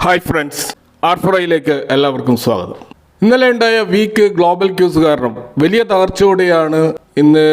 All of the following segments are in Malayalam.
ഹായ് ഫ്രണ്ട്സ്, ആർഫറയിലേക്ക് എല്ലാവർക്കും സ്വാഗതം. ഇന്നലെ ഉണ്ടായ വീക്ക് ഗ്ലോബൽ ക്യൂസ് കാരണം വലിയ തകർച്ചയോടെയാണ് ഇന്ന്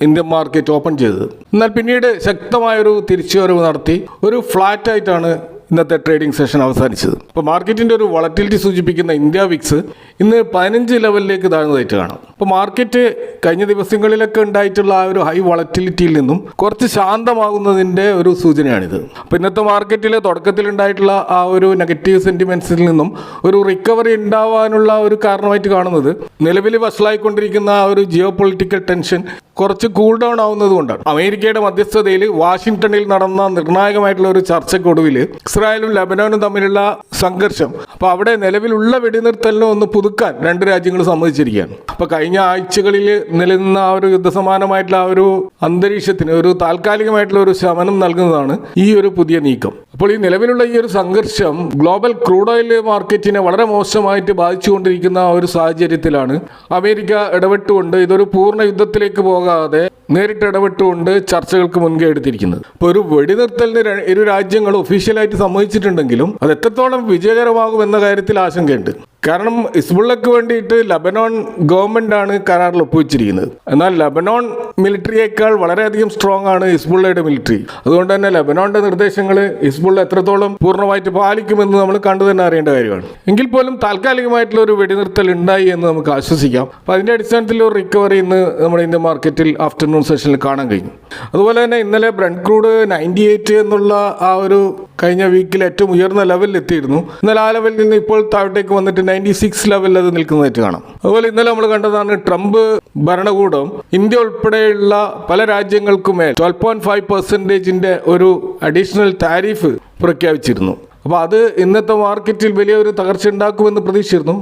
ഇന്ത്യൻ മാർക്കറ്റ് ഓപ്പൺ ചെയ്തത്. എന്നാൽ പിന്നീട് ശക്തമായൊരു തിരിച്ചുവരവ് നടത്തി ഒരു ഫ്ലാറ്റ് ആയിട്ടാണ് ഇന്നത്തെ ട്രേഡിംഗ് സെഷൻ അവസാനിച്ചത്. അപ്പോൾ മാർക്കറ്റിൻ്റെ ഒരു വളറ്റിലിറ്റി സൂചിപ്പിക്കുന്ന ഇന്ത്യ വിക്സ് ഇന്ന് 15 ലെവലിലേക്ക് താഴ്ന്നതായിട്ട് കാണാം. അപ്പോൾ മാർക്കറ്റ് കഴിഞ്ഞ ദിവസങ്ങളിലൊക്കെ ഉണ്ടായിട്ടുള്ള ആ ഒരു ഹൈ വളറ്റിലിറ്റിയിൽ നിന്നും കുറച്ച് ശാന്തമാകുന്നതിൻ്റെ ഒരു സൂചനയാണിത്. അപ്പോൾ ഇന്നത്തെ മാർക്കറ്റിൽ തുടക്കത്തിലുണ്ടായിട്ടുള്ള ആ ഒരു നെഗറ്റീവ് സെൻറ്റിമെൻറ്റ്സിൽ നിന്നും ഒരു റിക്കവറി ഉണ്ടാവാനുള്ള ഒരു കാരണമായിട്ട് കാണുന്നത് നിലവിൽ വഷളായിക്കൊണ്ടിരിക്കുന്ന ആ ഒരു ജിയോ പൊളിറ്റിക്കൽ ടെൻഷൻ കുറച്ച് കൂൾ ഡൗൺ ആവുന്നത് കൊണ്ടാണ്. അമേരിക്കയുടെ മധ്യസ്ഥതയിൽ വാഷിംഗ്ടണിൽ നടന്ന നിർണായകമായിട്ടുള്ള ഒരു ചർച്ചയ്ക്കൊടുവിൽ ഇസ്രായേലും ലബനോനും തമ്മിലുള്ള സംഘർഷം, അപ്പോൾ അവിടെ നിലവിലുള്ള വെടിനിർത്തലിനെ ഒന്ന് പുതുക്കാൻ രണ്ട് രാജ്യങ്ങൾ സമ്മതിച്ചിരിക്കുകയാണ്. അപ്പോൾ കഴിഞ്ഞ ആഴ്ചകളിൽ നിലനിന്ന ആ ഒരു യുദ്ധസമാനമായിട്ടുള്ള ആ ഒരു അന്തരീക്ഷത്തിന് ഒരു താൽക്കാലികമായിട്ടുള്ള ഒരു ശമനം നൽകുന്നതാണ് ഈ ഒരു പുതിയ നീക്കം. അപ്പോൾ ഈ നിലവിലുള്ള ഈ ഒരു സംഘർഷം ഗ്ലോബൽ ക്രൂഡ് ഓയിൽ മാർക്കറ്റിനെ വളരെ മോശമായിട്ട് ബാധിച്ചുകൊണ്ടിരിക്കുന്ന ആ ഒരു സാഹചര്യത്തിലാണ് അമേരിക്ക ഇടപെട്ടുകൊണ്ട് ഇതൊരു പൂർണ്ണ യുദ്ധത്തിലേക്ക് പോകാതെ നേരിട്ട് ഇടപെട്ടുകൊണ്ട് ചർച്ചകൾക്ക് മുൻകൈ എടുത്തിരിക്കുന്നത്. ഇപ്പോൾ ഒരു വെടിനിർത്തലിന് ഇരു രാജ്യങ്ങളും ഒഫീഷ്യലായിട്ട് സമ്മതിച്ചിട്ടുണ്ടെങ്കിലും അത് എത്രത്തോളം വിജയകരമാകുമെന്ന കാര്യത്തിൽ ആശങ്കയുണ്ട്. കാരണം ഹിസ്ബുള്ളക്ക് വേണ്ടിയിട്ട് ലബനോൺ ഗവൺമെൻറ്റാണ് കരാറിൽ ഒപ്പുവെച്ചിരിക്കുന്നത്. എന്നാൽ ലബനോൺ മിലിറ്ററിയേക്കാൾ വളരെയധികം സ്ട്രോങ് ആണ് ഹിസ്ബുള്ളയുടെ മിലിറ്ററി. അതുകൊണ്ട് തന്നെ ലബനോണിൻ്റെ നിർദ്ദേശങ്ങൾ ഹിസ്ബുള്ള എത്രത്തോളം പൂർണ്ണമായിട്ട് പാലിക്കുമെന്ന് നമ്മൾ കണ്ടു തന്നെ അറിയേണ്ട കാര്യമാണ്. എങ്കിൽ പോലും താൽക്കാലികമായിട്ടുള്ള ഒരു വെടിനിർത്തൽ ഉണ്ടായി എന്ന് നമുക്ക് ആശ്വസിക്കാം. അപ്പോൾ അതിൻ്റെ അടിസ്ഥാനത്തിൽ ഒരു റിക്കവറി ഇന്ന് നമ്മുടെ ഇന്ത്യൻ മാർക്കറ്റിൽ ആഫ്റ്റർനൂൺ സെഷനിൽ കാണാൻ കഴിഞ്ഞു. അതുപോലെ തന്നെ ഇന്നലെ ബ്രന്റ് ക്രൂഡ് 98 എന്നുള്ള ആ ഒരു കഴിഞ്ഞ വീക്കിൽ ഏറ്റവും ഉയർന്ന ലെവലിൽ എത്തിയിരുന്നു. എന്നാൽ ആ ലെവലിൽ നിന്ന് ഇപ്പോൾ താഴത്തേക്ക് വന്നിട്ട് 96 ലെവലിൽ അത് നിൽക്കുന്നതായിട്ട് കാണാം. അതുപോലെ ഇന്നലെ നമ്മൾ കണ്ടതാണ് ട്രംപ് ഭരണകൂടം ഇന്ത്യ ഉൾപ്പെടെയുള്ള പല രാജ്യങ്ങൾക്കുമേൽ 12.5% ഒരു അഡീഷണൽ താരിഫ് പ്രഖ്യാപിച്ചിരുന്നു. അപ്പോൾ അത് ഇന്നത്തെ മാർക്കറ്റിൽ വലിയൊരു തകർച്ച ഉണ്ടാക്കുമെന്ന് പ്രതീക്ഷിച്ചിരുന്നു.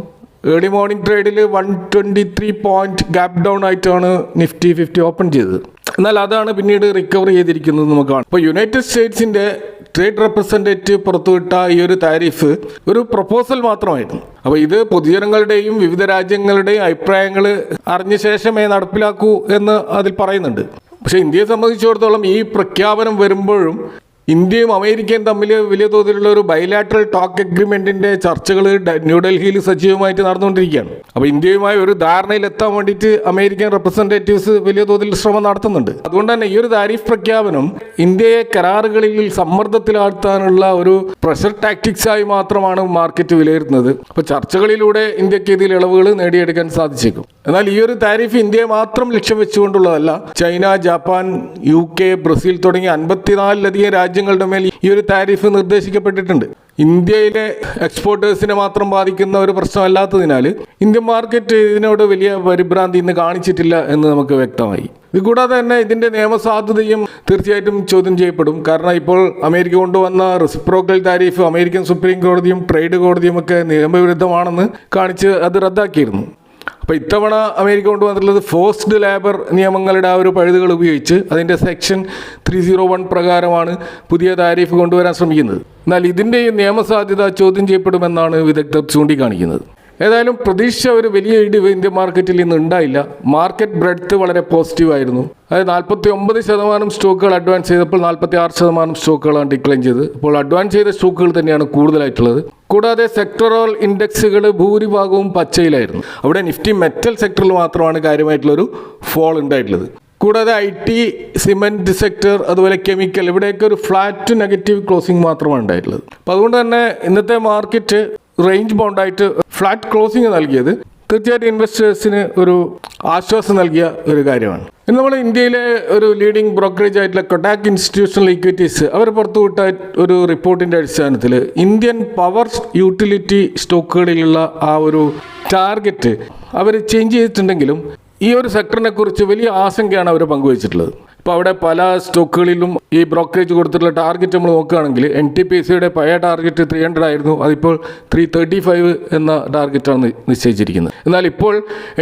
ഏർലി മോർണിംഗ് ട്രേഡിൽ 123 പോയിന്റ് ഗ്യാപ് ഡൗൺ ആയിട്ടാണ് നിഫ്റ്റി 50 ഓപ്പൺ ചെയ്തത്. എന്നാൽ അതാണ് പിന്നീട് റിക്കവർ ചെയ്തിരിക്കുന്നത് നമുക്ക് കാണാം. ഇപ്പോൾ യുണൈറ്റഡ് സ്റ്റേറ്റ്സിൻ്റെ ട്രേഡ് റെപ്രസെൻറ്റേറ്റീവ് പുറത്തുവിട്ട ഈ ഒരു താരിഫ് ഒരു പ്രപ്പോസൽ മാത്രമായിരുന്നു. അപ്പോൾ ഇത് പൊതുജനങ്ങളുടെയും വിവിധ രാജ്യങ്ങളുടെയും അഭിപ്രായങ്ങൾ അറിഞ്ഞ ശേഷമേ നടപ്പിലാക്കൂ എന്ന് അതിൽ പറയുന്നുണ്ട്. പക്ഷേ ഇന്ത്യയെ സംബന്ധിച്ചിടത്തോളം ഈ പ്രഖ്യാപനം വരുമ്പോഴും ഇന്ത്യയും അമേരിക്കയും തമ്മിൽ വലിയ തോതിലുള്ള ഒരു ബൈലാറ്ററൽ ടോക്ക് എഗ്രിമെൻറ്റിൻ്റെ ചർച്ചകൾ ന്യൂഡൽഹിയിൽ സജീവമായിട്ട് നടന്നുകൊണ്ടിരിക്കുകയാണ്. അപ്പോൾ ഇന്ത്യയുമായി ഒരു ധാരണയിലെത്താൻ വേണ്ടിയിട്ട് അമേരിക്കൻ റെപ്രസെൻറ്റേറ്റീവ്സ് വലിയ തോതിൽ ശ്രമം നടത്തുന്നുണ്ട്. അതുകൊണ്ട് തന്നെ ഈ ഒരു താരിഫ് പ്രഖ്യാപനം ഇന്ത്യയെ കരാറുകളിൽ സമ്മർദ്ദത്തിലാഴ്ത്താനുള്ള ഒരു പ്രഷർ ടാക്ടിക്സായി മാത്രമാണ് മാർക്കറ്റ് വിലയിരുത്തുന്നത്. അപ്പോൾ ചർച്ചകളിലൂടെ ഇന്ത്യക്ക് ഇതിൽ ഇളവുകൾ നേടിയെടുക്കാൻ സാധിച്ചേക്കും. എന്നാൽ ഈ ഒരു താരിഫ് ഇന്ത്യയെ മാത്രം ലക്ഷ്യം വെച്ചുകൊണ്ടുള്ളതല്ല. ചൈന, ജപ്പാൻ, UK, ബ്രസീൽ തുടങ്ങിയ 54ലധികം രാജ്യങ്ങളുടെ മേൽ ഈ ഒരു താരിഫ് നിർദ്ദേശിക്കപ്പെട്ടിട്ടുണ്ട്. ഇന്ത്യയിലെ എക്സ്പോർട്ടേഴ്സിനെ മാത്രം ബാധിക്കുന്ന ഒരു പ്രശ്നമല്ലാത്തതിനാൽ ഇന്ത്യൻ മാർക്കറ്റ് ഇതിനോട് വലിയ പരിഭ്രാന്തി ഇന്ന് കാണിച്ചിട്ടില്ല എന്ന് നമുക്ക് വ്യക്തമായി. ഇത് കൂടാതെ തന്നെ ഇതിൻ്റെ നിയമസാധുതയും തീർച്ചയായിട്ടും ചോദ്യം ചെയ്യപ്പെടും. കാരണം ഇപ്പോൾ അമേരിക്ക കൊണ്ടുവന്ന റെസിപ്രോക്കൽ താരിഫ് അമേരിക്കൻ സുപ്രീം കോടതിയും ട്രേഡ് കോടതിയും ഒക്കെ നിയമവിരുദ്ധമാണെന്ന് കാണിച്ച് അത് റദ്ദാക്കിയിരുന്നു. അപ്പോൾ ഇത്തവണ അമേരിക്ക കൊണ്ടുവന്നിട്ടുള്ളത് ഫോഴ്സ്ഡ് ലേബർ നിയമങ്ങളുടെ ആ ഒരു പഴുതുകൾ ഉപയോഗിച്ച് അതിൻ്റെ സെക്ഷൻ 301 പ്രകാരമാണ് പുതിയ താരിഫ് കൊണ്ടുവരാൻ ശ്രമിക്കുന്നത്. എന്നാൽ ഇതിൻ്റെ നിയമസാധ്യത ചോദ്യം ചെയ്യപ്പെടുമെന്നാണ് വിദഗ്ധർ ചൂണ്ടിക്കാണിക്കുന്നത്. ഏതായാലും പ്രതീക്ഷ ഒരു വലിയ ഇടിവ് ഇന്ത്യൻ മാർക്കറ്റിൽ ഇന്ന് ഉണ്ടായില്ല. മാർക്കറ്റ് ബ്രെഡ്ത്ത് വളരെ പോസിറ്റീവായിരുന്നു. അതായത് 49% സ്റ്റോക്കുകൾ അഡ്വാൻസ് ചെയ്തപ്പോൾ 46% സ്റ്റോക്കുകളാണ് ഡിക്ലൈൻ ചെയ്തത്. അപ്പോൾ അഡ്വാൻസ് ചെയ്ത സ്റ്റോക്കുകൾ തന്നെയാണ് കൂടുതലായിട്ടുള്ളത്. കൂടാതെ സെക്ടറൽ ഇൻഡെക്സുകൾ ഭൂരിഭാഗവും പച്ചയിലായിരുന്നു. അവിടെ നിഫ്റ്റി മെറ്റൽ സെക്ടറിൽ മാത്രമാണ് കാര്യമായിട്ടുള്ളൊരു ഫോൾ ഉണ്ടായിട്ടുള്ളത്. കൂടാതെ IT, സിമെൻറ്റ് സെക്ടർ, അതുപോലെ കെമിക്കൽ, ഇവിടെയൊക്കെ ഒരു ഫ്ലാറ്റ് നെഗറ്റീവ് ക്ലോസിംഗ് മാത്രമാണ് ഉണ്ടായിട്ടുള്ളത്. അപ്പോൾ അതുകൊണ്ട് തന്നെ ഇന്നത്തെ മാർക്കറ്റ് റേഞ്ച് ബൗണ്ടായിട്ട് ഫ്ലാറ്റ് ക്ലോസിംഗ് നൽകിയത് തീർച്ചയായിട്ടും ഇൻവെസ്റ്റേഴ്സിന് ഒരു ആശ്വാസം നൽകിയ ഒരു കാര്യമാണ്. ഇന്ന് നമ്മൾ ഇന്ത്യയിലെ ഒരു ലീഡിംഗ് ബ്രോക്കറേജ് ആയിട്ടുള്ള കൊട്ടാക് ഇൻസ്റ്റിറ്റ്യൂഷണൽ ഇക്വിറ്റീസ് അവർ പുറത്തുവിട്ട ഒരു റിപ്പോർട്ടിൻ്റെ അടിസ്ഥാനത്തിൽ ഇന്ത്യൻ പവർ യൂട്ടിലിറ്റി സ്റ്റോക്കുകളിലുള്ള ആ ഒരു ടാർഗറ്റ് അവർ ചേഞ്ച് ചെയ്തിട്ടുണ്ടെങ്കിലും ഈ ഒരു സെക്ടറിനെ കുറിച്ച് വലിയ ആശങ്കയാണ് അവർ പങ്കുവച്ചിട്ടുള്ളത്. ഇപ്പോൾ അവിടെ പല സ്റ്റോക്കുകളിലും ഈ ബ്രോക്കറേജ് കൊടുത്തിട്ടുള്ള ടാർഗറ്റ് നമ്മൾ നോക്കുകയാണെങ്കിൽ NTPCയുടെ പഴയ ടാർഗറ്റ് 300 ആയിരുന്നു. അതിപ്പോൾ 335 എന്ന ടാർഗറ്റാണ് നിശ്ചയിച്ചിരിക്കുന്നത്. എന്നാൽ ഇപ്പോൾ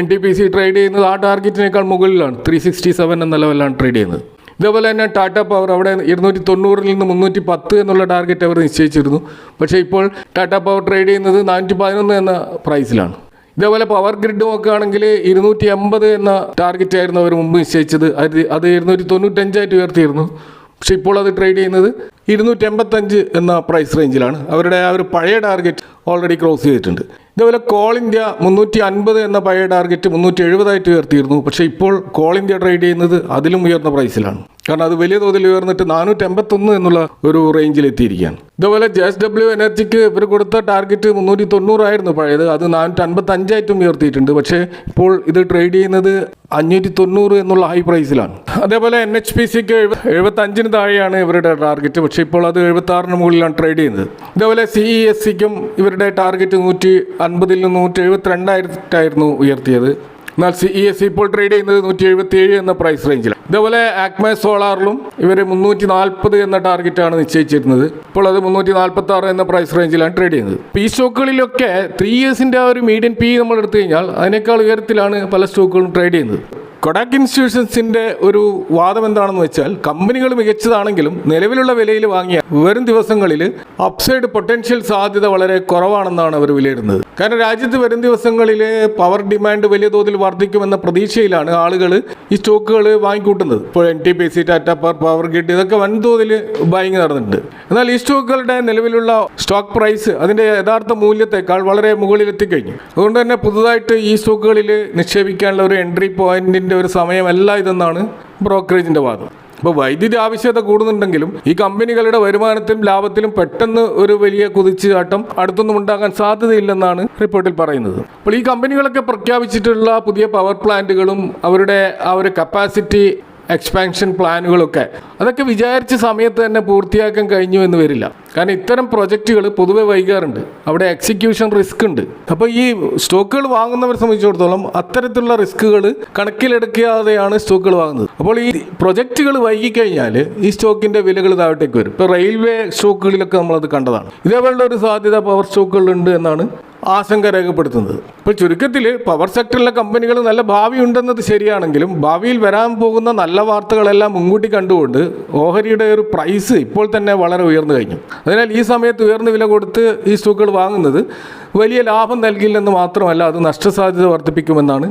NTPC ട്രേഡ് ചെയ്യുന്നത് ആ ടാർഗറ്റിനേക്കാൾ മുകളിലാണ്, 367 എന്ന ലെവലിലാണ് ട്രേഡ് ചെയ്യുന്നത്. ഇതേപോലെ തന്നെ ടാറ്റ പവർ അവിടെ 290 നിന്ന് 310 എന്നുള്ള ടാർഗറ്റ് അവർ നിശ്ചയിച്ചിരുന്നു. പക്ഷേ ഇപ്പോൾ ടാറ്റ പവർ ട്രേഡ് ചെയ്യുന്നത് 411 എന്ന പ്രൈസിലാണ്. ഇതേപോലെ പവർ ഗ്രിഡ് നോക്കുകയാണെങ്കിൽ 280 എന്ന ടാർഗറ്റ് ആയിരുന്നു അവർ മുമ്പ് നിശ്ചയിച്ചത്. അത് 295 ഉയർത്തിയിരുന്നു. പക്ഷേ ഇപ്പോൾ അത് ട്രേഡ് ചെയ്യുന്നത് 285 എന്ന പ്രൈസ് റേഞ്ചിലാണ്. അവരുടെ ആ ഒരു പഴയ ടാർഗറ്റ് ഓൾറെഡി ക്രോസ് ചെയ്തിട്ടുണ്ട്. ഇതേപോലെ കോൾ ഇന്ത്യ 350 എന്ന പഴയ ടാർഗറ്റ് 370 ഉയർത്തിയിരുന്നു. പക്ഷേ ഇപ്പോൾ കോൾ ഇന്ത്യ ട്രേഡ് ചെയ്യുന്നത് അതിലും ഉയർന്ന പ്രൈസിലാണ്. കാരണം അത് വലിയ തോതിൽ ഉയർന്നിട്ട് 481 എന്നുള്ള ഒരു റേഞ്ചിൽ എത്തിയിരിക്കുകയാണ്. ഇതേപോലെ JSW എനർജിക്ക് ഇവർ കൊടുത്ത ടാർഗറ്റ് 390 ആയിരുന്നു പഴയത്. അത് 455 ഉയർത്തിയിട്ടുണ്ട്. പക്ഷേ ഇപ്പോൾ ഇത് ട്രേഡ് ചെയ്യുന്നത് 590 എന്നുള്ള ഹൈ പ്രൈസിലാണ്. അതേപോലെ NHPCക്ക് 75 താഴെയാണ് ഇവരുടെ ടാർഗറ്റ്. പക്ഷേ ഇപ്പോൾ അത് 76 മുകളിലാണ് ട്രേഡ് ചെയ്യുന്നത്. ഇതേപോലെ CESCക്കും ഇവരുടെ ടാർഗറ്റ് 150 നിന്ന് 172 ഉയർത്തിയത്. എന്നാൽ CESC ഇപ്പോൾ ട്രേഡ് ചെയ്യുന്നത് 177 എന്ന പ്രൈസ് റേഞ്ചിലാണ്. ഇതേപോലെ ആക്മെ സോളാറിലും ഇവർ 340 എന്ന ടാർഗറ്റാണ് നിശ്ചയിച്ചിരുന്നത്. ഇപ്പോൾ അത് 346 എന്ന പ്രൈസ് റേഞ്ചിലാണ് ട്രേഡ് ചെയ്യുന്നത്. ഈ സ്റ്റോക്കുകളിലൊക്കെ 3 ഇയേഴ്സിൻ്റെ ആ ഒരു മീഡിയൻ പി നമ്മൾ എടുത്തു കഴിഞ്ഞാൽ അതിനേക്കാൾ ഉയരത്തിലാണ് പല സ്റ്റോക്കുകളും ട്രേഡ് ചെയ്യുന്നത്. കൊഡാക് ഇൻസ്റ്റിറ്റ്യൂഷൻസിൻ്റെ ഒരു വാദം എന്താണെന്ന് വെച്ചാൽ കമ്പനികൾ മികച്ചതാണെങ്കിലും നിലവിലുള്ള വിലയിൽ വാങ്ങിയ വരും ദിവസങ്ങളിൽ അപ്സൈഡ് പൊട്ടൻഷ്യൽ സാധ്യത വളരെ കുറവാണെന്നാണ് അവർ വിലയിരുന്നത്. കാരണം രാജ്യത്ത് വരും ദിവസങ്ങളിൽ പവർ ഡിമാൻഡ് വലിയ തോതിൽ വർദ്ധിക്കുമെന്ന പ്രതീക്ഷയിലാണ് ആളുകൾ ഈ സ്റ്റോക്കുകൾ വാങ്ങിക്കൂട്ടുന്നത്. ഇപ്പോൾ NTPC, ടാറ്റ പവർ ഗ്രിഡ് ഇതൊക്കെ വൻതോതിൽ ബൈങ് നടന്നിട്ടുണ്ട്. എന്നാൽ ഈ സ്റ്റോക്കുകളുടെ നിലവിലുള്ള സ്റ്റോക്ക് പ്രൈസ് അതിൻ്റെ യഥാർത്ഥ മൂല്യത്തെക്കാൾ വളരെ മുകളിലെത്തിക്കഴിഞ്ഞു. അതുകൊണ്ട് തന്നെ പുതുതായിട്ട് ഈ സ്റ്റോക്കുകളിൽ നിക്ഷേപിക്കാനുള്ള ഒരു എൻട്രി പോയിന്റിൻ്റെ ഒരു സമയമല്ല ഇതെന്നാണ് ബ്രോക്കറേജിൻ്റെ വാദം. അപ്പോൾ വൈദ്യുതി ആവശ്യകത കൂടുന്നുണ്ടെങ്കിലും ഈ കമ്പനികളുടെ വരുമാനത്തിലും ലാഭത്തിലും പെട്ടെന്ന് ഒരു വലിയ കുതിച്ചുചാട്ടം അടുത്തൊന്നും ഉണ്ടാകാൻ സാധ്യതയില്ലെന്നാണ് റിപ്പോർട്ടിൽ പറയുന്നത്. അപ്പോൾ ഈ കമ്പനികളൊക്കെ പ്രഖ്യാപിച്ചിട്ടുള്ള പുതിയ പവർ പ്ലാന്റുകളും അവരുടെ ആ ഒരു കപ്പാസിറ്റി എക്സ്പാൻഷൻ പ്ലാനുകളൊക്കെ അതൊക്കെ വിചാരിച്ച സമയത്ത് തന്നെ പൂർത്തിയാക്കാൻ കഴിഞ്ഞു എന്ന് വരില്ല. കാരണം ഇത്തരം പ്രൊജക്റ്റുകൾ പൊതുവെ വൈകാറുണ്ട്. അവിടെ എക്സിക്യൂഷൻ റിസ്ക് ഉണ്ട്. അപ്പോൾ ഈ സ്റ്റോക്കുകൾ വാങ്ങുന്നവരെ സംബന്ധിച്ചിടത്തോളം അത്തരത്തിലുള്ള റിസ്കുകൾ കണക്കിലെടുക്കാതെയാണ് സ്റ്റോക്കുകൾ വാങ്ങുന്നത്. അപ്പോൾ ഈ പ്രൊജക്റ്റുകൾ വൈകിക്കഴിഞ്ഞാൽ ഈ സ്റ്റോക്കിൻ്റെ വിലകൾ താഴോട്ടേക്ക് വരും. ഇപ്പോൾ റെയിൽവേ സ്റ്റോക്കുകളിലൊക്കെ നമ്മളത് കണ്ടതാണ്. ഇതേപോലുള്ള ഒരു സാധ്യത പവർ സ്റ്റോക്കുകളിലുണ്ട് എന്നാണ് ആശങ്ക രേഖപ്പെടുത്തുന്നത്. ഇപ്പോൾ ചുരുക്കത്തിൽ പവർ സെക്ടറിലെ കമ്പനികൾ നല്ല ഭാവി ഉണ്ടെന്നത് ശരിയാണെങ്കിലും ഭാവിയിൽ വരാൻ പോകുന്ന നല്ല വാർത്തകളെല്ലാം മുൻകൂട്ടി കണ്ടുകൊണ്ട് ഓഹരിയുടെ ഒരു പ്രൈസ് ഇപ്പോൾ തന്നെ വളരെ ഉയർന്നു കഴിഞ്ഞു. അതിനാൽ ഈ സമയത്ത് ഉയർന്ന വില കൊടുത്ത് ഈ സ്റ്റോക്കുകൾ വാങ്ങുന്നത് വലിയ ലാഭം നൽകില്ലെന്ന് മാത്രമല്ല അത് നഷ്ടസാധ്യത വർദ്ധിപ്പിക്കുമെന്നാണ്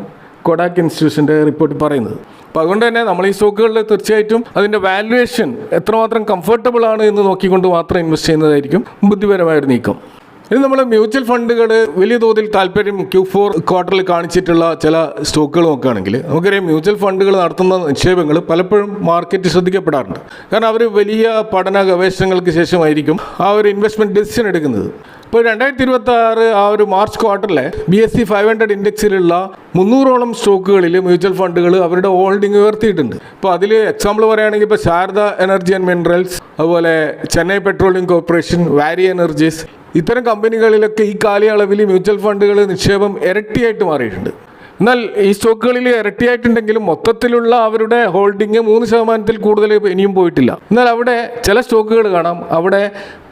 കൊഡാക് ഇൻസ്റ്റിറ്റ്യൂഷൻ്റെ റിപ്പോർട്ടിൽ പറയുന്നത്. അപ്പോൾ അതുകൊണ്ട് തന്നെ നമ്മൾ ഈ സ്റ്റോക്കുകളിൽ തീർച്ചയായിട്ടും അതിൻ്റെ വാല്യുവേഷൻ എത്രമാത്രം കംഫർട്ടബിൾ ആണ് എന്ന് നോക്കിക്കൊണ്ട് മാത്രം ഇൻവെസ്റ്റ് ചെയ്യുന്നതായിരിക്കും ബുദ്ധിപരമായൊരു നീക്കം. ഇനി നമ്മൾ മ്യൂച്വൽ ഫണ്ടുകൾ വലിയ തോതിൽ താല്പര്യം Q4 ക്വാർട്ടറിൽ കാണിച്ചിട്ടുള്ള ചില സ്റ്റോക്കുകൾ നോക്കുകയാണെങ്കിൽ നമുക്കറിയാം മ്യൂച്വൽ ഫണ്ടുകൾ നടത്തുന്ന നിക്ഷേപങ്ങൾ പലപ്പോഴും മാർക്കറ്റ് ശ്രദ്ധിക്കപ്പെടാറുണ്ട്. കാരണം അവർ വലിയ പഠന ഗവേഷണങ്ങൾക്ക് ശേഷമായിരിക്കും ആ ഒരു ഇൻവെസ്റ്റ്മെൻറ്റ് ഡിസിഷൻ എടുക്കുന്നത്. ഇപ്പോൾ 2026 ആ ഒരു മാർച്ച് ക്വാർട്ടറിലെ BSE 500 ഇൻഡെക്സിലുള്ള 300ഓളം സ്റ്റോക്കുകളിൽ മ്യൂച്വൽ ഫണ്ടുകൾ അവരുടെ ഹോൾഡിംഗ് ഉയർത്തിയിട്ടുണ്ട്. ഇപ്പോൾ അതിൽ എക്സാമ്പിൾ പറയുകയാണെങ്കിൽ ഇപ്പോൾ ശാരദ എനർജി ആൻഡ് മിനറൽസ്, അതുപോലെ ചെന്നൈ പെട്രോളിയം കോർപ്പറേഷൻ, വാരി എനർജീസ് ഇത്തരം കമ്പനികളിലൊക്കെ ഈ കാലയളവിൽ മ്യൂച്വൽ ഫണ്ടുകൾ നിക്ഷേപം ഇരട്ടിയായിട്ട് മാറിയിട്ടുണ്ട്. എന്നാൽ ഈ സ്റ്റോക്കുകളിൽ ഇരട്ടിയായിട്ടുണ്ടെങ്കിലും മൊത്തത്തിലുള്ള അവരുടെ ഹോൾഡിംഗ് 3% കൂടുതൽ ഇനിയും പോയിട്ടില്ല. എന്നാൽ അവിടെ ചില സ്റ്റോക്കുകൾ കാണാം അവിടെ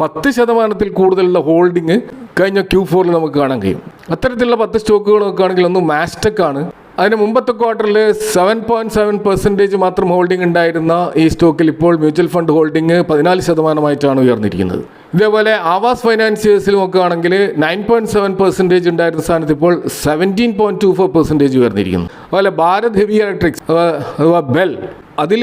10% കൂടുതലുള്ള ഹോൾഡിംഗ് കഴിഞ്ഞ Q4 നമുക്ക് കാണാൻ കഴിയും. അത്തരത്തിലുള്ള 10 സ്റ്റോക്കുകൾ നോക്കുകയാണെങ്കിൽ ഒന്ന് മാസ്റ്റെക് ആണ്. അതിന് മുമ്പത്തെ ക്വാർട്ടറിൽ 7.7% മാത്രം ഹോൾഡിംഗ് ഉണ്ടായിരുന്ന ഈ സ്റ്റോക്കിൽ ഇപ്പോൾ മ്യൂച്വൽ ഫണ്ട് ഹോൾഡിംഗ് 14% ഉയർന്നിരിക്കുന്നത്. ഇതേപോലെ ആവാസ് ഫൈനാൻസിയേഴ്സിൽ നോക്കുകയാണെങ്കിൽ 9.7% ഉണ്ടായിരുന്ന സ്ഥാനത്ത് ഇപ്പോൾ 17.24% ഉയർന്നിരിക്കുന്നു. അതുപോലെ ഭാരത് ഹെവി ഇലക്ട്രിക്സ് അഥവാ ബെൽ അതിൽ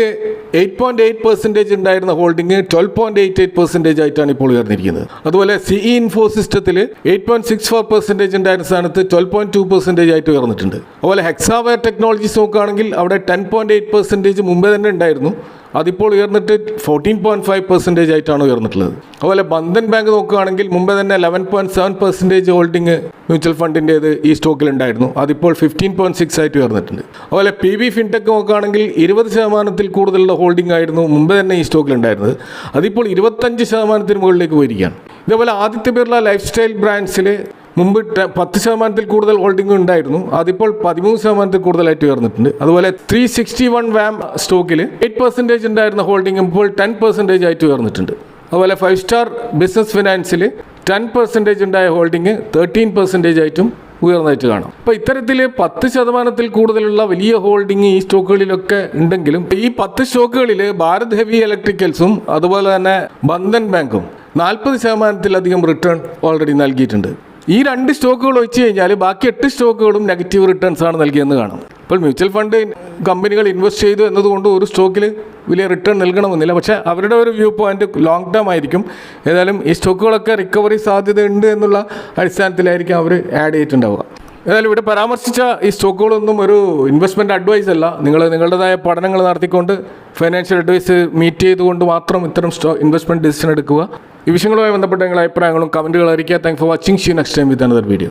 8.8% ഉണ്ടായിരുന്ന ഹോൾഡിംഗ് 12.88% ആയിട്ടാണ് ഇപ്പോൾ ഉയർന്നിരിക്കുന്നത്. അതുപോലെ CE ഇൻഫോ സിസ്റ്റത്തിൽ 8.64% ഉണ്ടായിരുന്ന സ്ഥാനത്ത് 12.2% ആയിട്ട് ഉയർന്നിട്ടുണ്ട്. അതുപോലെ ഹെക്സാവെയർ ടെക്നോളജീസ് നോക്കുകയാണെങ്കിൽ അവിടെ 10.8% മുമ്പേ തന്നെ ഉണ്ടായിരുന്നു. അതിപ്പോൾ ഉയർന്നിട്ട് 14.5% ആയിട്ടാണ് ഉയർന്നിട്ടുള്ളത്. അതുപോലെ ബന്ധൻ ബാങ്ക് നോക്കുകയാണെങ്കിൽ മുമ്പേ തന്നെ 11.7% ഹോൾഡിംഗ് മ്യൂച്വൽ ഫണ്ടിൻ്റേത് ഈ സ്റ്റോക്കിലുണ്ടായിരുന്നു. അതിപ്പോൾ 15.6 ആയിട്ട് ഉയർന്നിട്ടുണ്ട്. അതുപോലെ PB ഫിൻടെക് നോക്കുകയാണെങ്കിൽ 20% കൂടുതലുള്ള ഹോൾഡിംഗ് ആയിരുന്നു മുമ്പേ തന്നെ ഈ സ്റ്റോക്കിലുണ്ടായിരുന്നത്. അതിപ്പോൾ 25% മുകളിലേക്ക് പോയിരിക്കുകയാണ്. ഇതേപോലെ ആദിത്യ ബിർള ലൈഫ് സ്റ്റൈൽ ബ്രാൻഡ്സിൽ മുമ്പ് 10% കൂടുതൽ ഹോൾഡിംഗ് ഉണ്ടായിരുന്നു. അതിപ്പോൾ 13% കൂടുതലായിട്ട് ഉയർന്നിട്ടുണ്ട്. അതുപോലെ 361 വാം സ്റ്റോക്കിൽ 8% ഉണ്ടായിരുന്ന ഹോൾഡിംഗ് ഇപ്പോൾ 10% ആയിട്ട് ഉയർന്നിട്ടുണ്ട്. അതുപോലെ 5 സ്റ്റാർ ബിസിനസ് ഫിനാൻസിൽ 10% ഉണ്ടായ ഹോൾഡിംഗ് 13% ആയിട്ടും ഉയർന്നതായിട്ട് കാണാം. അപ്പോൾ ഇത്തരത്തിൽ 10% കൂടുതലുള്ള വലിയ ഹോൾഡിംഗ് ഈ സ്റ്റോക്കുകളിലൊക്കെ ഉണ്ടെങ്കിലും ഈ 10 സ്റ്റോക്കുകളിൽ ഭാരത് ഹെവി ഇലക്ട്രിക്കൽസും അതുപോലെ തന്നെ ബന്ധൻ ബാങ്കും 40%-ലധികം റിട്ടേൺ ഓൾറെഡി നൽകിയിട്ടുണ്ട്. ഈ 2 സ്റ്റോക്കുകൾ വെച്ച് കഴിഞ്ഞാൽ ബാക്കി 8 സ്റ്റോക്കുകളും നെഗറ്റീവ് റിട്ടേൺസ് ആണ് നൽകിയെന്ന് കാണാം. ഇപ്പോൾ മ്യൂച്വൽ ഫണ്ട് കമ്പനികൾ ഇൻവെസ്റ്റ് ചെയ്തു എന്നതുകൊണ്ട് ഒരു സ്റ്റോക്കിൽ വലിയ റിട്ടേൺ നൽകണമെന്നില്ല. പക്ഷേ അവരുടെ ഒരു വ്യൂ പോയിന്റ് ലോങ് ടേം ആയിരിക്കും. ഏതായാലും ഈ സ്റ്റോക്കുകളൊക്കെ റിക്കവറി സാധ്യതയുണ്ട് എന്നുള്ള അടിസ്ഥാനത്തിലായിരിക്കും അവർ ആഡ് ചെയ്തിട്ടുണ്ടാവുക. ഏതായാലും ഇവിടെ പരാമർശിച്ച ഈ സ്റ്റോക്കുകളൊന്നും ഒരു ഇൻവെസ്റ്റ്മെൻറ്റ് അഡ്വൈസ് അല്ല. നിങ്ങളുടേതായ പഠനങ്ങൾ നടത്തിക്കൊണ്ട് ഫൈനാൻഷ്യൽ അഡ്വൈസ് മീറ്റ് ചെയ്തുകൊണ്ട് മാത്രം ഇത്തരം ഇൻവെസ്റ്റ്മെൻറ്റ് ഡിസിഷൻ എടുക്കുക. ഈ വിഷയങ്ങളുമായി ബന്ധപ്പെട്ട നിങ്ങളുടെ അഭിപ്രായങ്ങളും കമൻറ്റുകൾ അറിയിക്കുക. Thanks for watching. See you next time with another video.